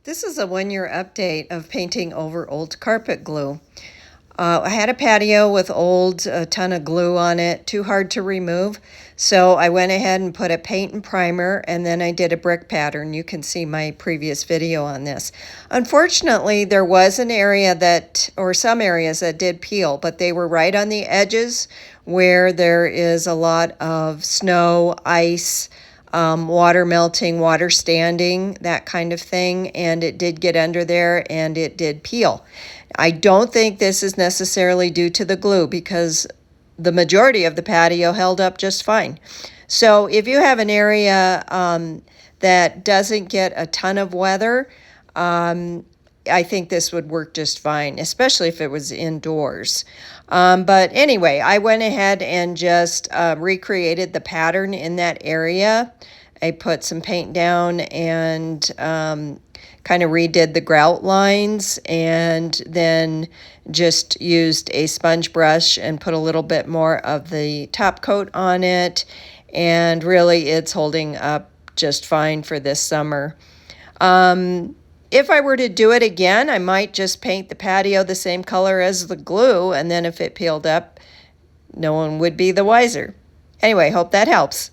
This is a one-year update of painting over old carpet glue. I had a patio with a ton of glue on it, too hard to remove. So I went ahead and put a paint and primer, and then I did a brick pattern. You can see my previous video on this. Unfortunately, there was an area or some areas that did peel, but they were right on the edges where there is a lot of snow, ice, water melting, water standing, that kind of thing, and it did get under there and it did peel. I don't think this is necessarily due to the glue because the majority of the patio held up just fine. So if you have an area that doesn't get a ton of weather, I think this would work just fine, especially if it was indoors. But anyway, I went ahead and just recreated the pattern in that area. I put some paint down and kind of redid the grout lines, and then just used a sponge brush and put a little bit more of the top coat on it. And really, it's holding up just fine for this summer. If I were to do it again, I might just paint the patio the same color as the glue, and then if it peeled up, no one would be the wiser. Anyway, hope that helps.